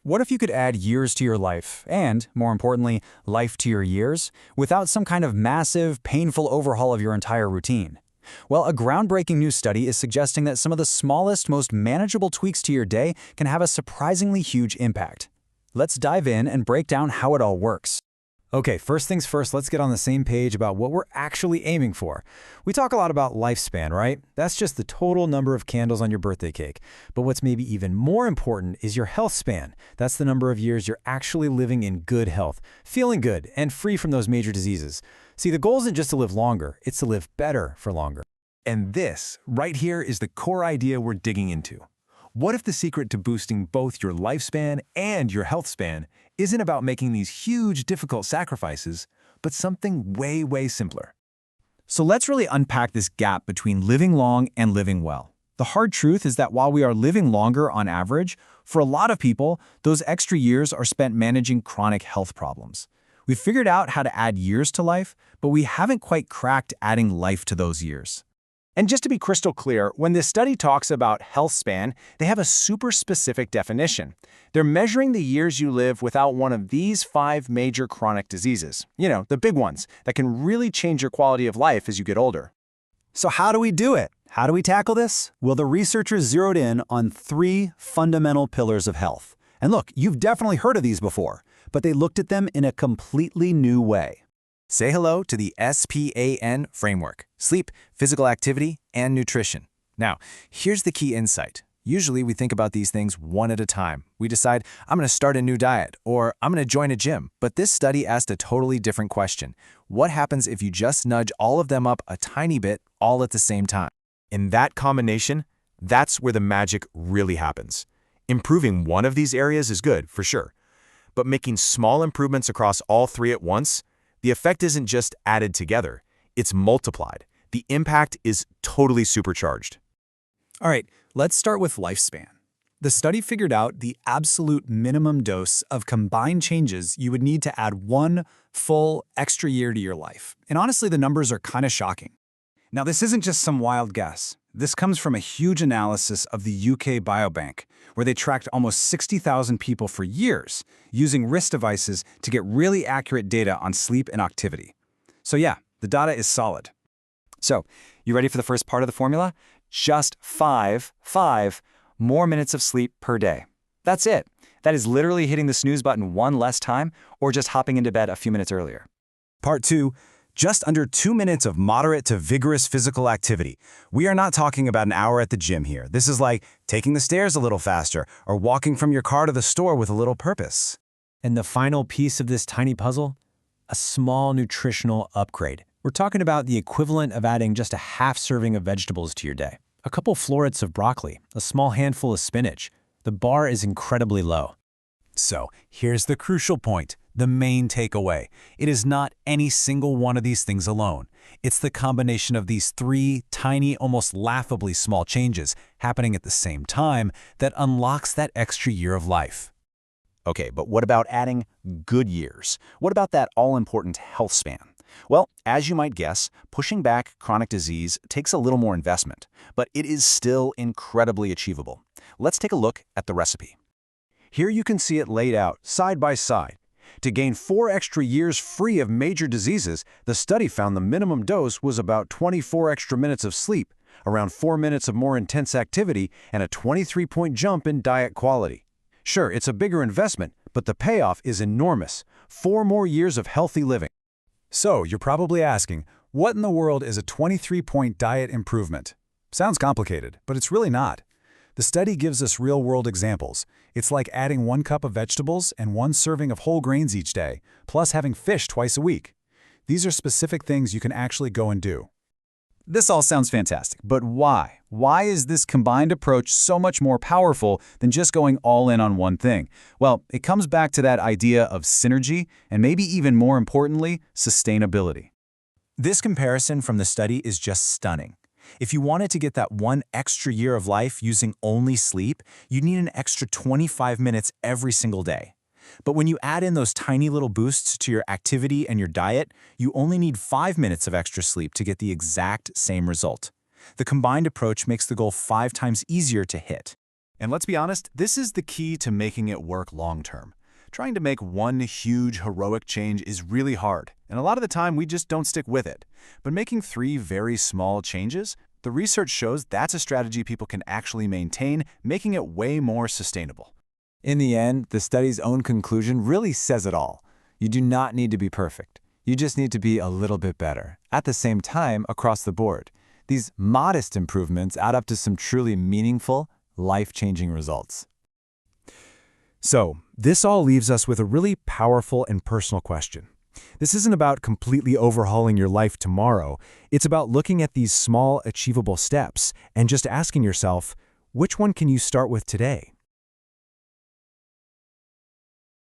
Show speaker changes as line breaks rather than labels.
What if you could add years to your life, and, more importantly, life to your years, without some kind of massive, painful overhaul of your entire routine? Well, a groundbreaking new study is suggesting that some of the smallest, most manageable tweaks to your day can have a surprisingly huge impact. Let's dive in and break down how it all works. Okay, first things first, let's get on the same page about what we're actually aiming for. We talk a lot about lifespan, right? That's just the total number of candles on your birthday cake. But what's maybe even more important is your health span. That's the number of years you're actually living in good health, feeling good, and free from those major diseases. See, the goal isn't just to live longer, it's to live better for longer.
And this, right here, is the core idea we're digging into. What if the secret to boosting both your lifespan and your health span isn't about making these huge, difficult sacrifices, but something way, way simpler?
So let's really unpack this gap between living long and living well. The hard truth is that while we are living longer on average, for a lot of people, those extra years are spent managing chronic health problems. We've figured out how to add years to life, but we haven't quite cracked adding life to those years.
And just to be crystal clear, when this study talks about health span, they have a super specific definition. They're measuring the years you live without one of these 5 major chronic diseases. You know, the big ones that can really change your quality of life as you get older.
So how do we do it? How do we tackle this? Well, the researchers zeroed in on 3 fundamental pillars of health. And look, you've definitely heard of these before, but they looked at them in a completely new way.
Say hello to the SPAN framework: sleep, physical activity, and nutrition. Now, here's the key insight. Usually we think about these things one at a time. We decide, I'm going to start a new diet, or I'm going to join a gym. But this study asked a totally different question. What happens if you just nudge all of them up a tiny bit, all at the same time? In that combination, that's where the magic really happens. Improving one of these areas is good, for sure. But making small improvements across all 3 at once, the effect isn't just added together, it's multiplied. The impact is totally supercharged.
All right, let's start with lifespan. The study figured out the absolute minimum dose of combined changes you would need to add 1 full extra year to your life. And honestly, the numbers are kind of shocking. Now, this isn't just some wild guess. This comes from a huge analysis of the UK Biobank, where they tracked almost 60,000 people for years, using wrist devices to get really accurate data on sleep and activity. So yeah, the data is solid. So, you ready for the first part of the formula? Just 5 more minutes of sleep per day. That's it. That is literally hitting the snooze button 1 less time, or just hopping into bed a few minutes earlier.
Part 2. Just under 2 minutes of moderate to vigorous physical activity. We are not talking about an hour at the gym here. This is like taking the stairs a little faster or walking from your car to the store with a little purpose.
And the final piece of this tiny puzzle? A small nutritional upgrade. We're talking about the equivalent of adding just a half serving of vegetables to your day. A couple florets of broccoli, a small handful of spinach. The bar is incredibly low.
So, here's the crucial point. The main takeaway. It is not any single one of these things alone. It's the combination of these 3 tiny, almost laughably small changes happening at the same time that unlocks that extra year of life.
Okay, but what about adding good years? What about that all-important health span? Well, as you might guess, pushing back chronic disease takes a little more investment, but it is still incredibly achievable. Let's take a look at the recipe. Here you can see it laid out, side by side. To gain 4 extra years free of major diseases, the study found the minimum dose was about 24 extra minutes of sleep, around 4 minutes of more intense activity, and a 23-point jump in diet quality. Sure, it's a bigger investment, but the payoff is enormous. 4 more years of healthy living.
So, you're probably asking, what in the world is a 23-point diet improvement? Sounds complicated, but it's really not. The study gives us real-world examples. It's like adding 1 cup of vegetables and 1 serving of whole grains each day, plus having fish twice a week. These are specific things you can actually go and do.
This all sounds fantastic, but why? Why is this combined approach so much more powerful than just going all in on one thing? Well, it comes back to that idea of synergy and maybe even more importantly, sustainability.
This comparison from the study is just stunning. If you wanted to get that 1 extra year of life using only sleep, you'd need an extra 25 minutes every single day. But when you add in those tiny little boosts to your activity and your diet, you only need 5 minutes of extra sleep to get the exact same result. The combined approach makes the goal 5 times easier to hit.
And let's be honest, this is the key to making it work long-term. Trying to make one huge, heroic change is really hard, and a lot of the time we just don't stick with it. But making 3 very small changes, the research shows that's a strategy people can actually maintain, making it way more sustainable.
In the end, the study's own conclusion really says it all. You do not need to be perfect. You just need to be a little bit better, at the same time across the board. These modest improvements add up to some truly meaningful, life-changing results.
So, this all leaves us with a really powerful and personal question. This isn't about completely overhauling your life tomorrow. It's about looking at these small, achievable steps and just asking yourself, which one can you start with today?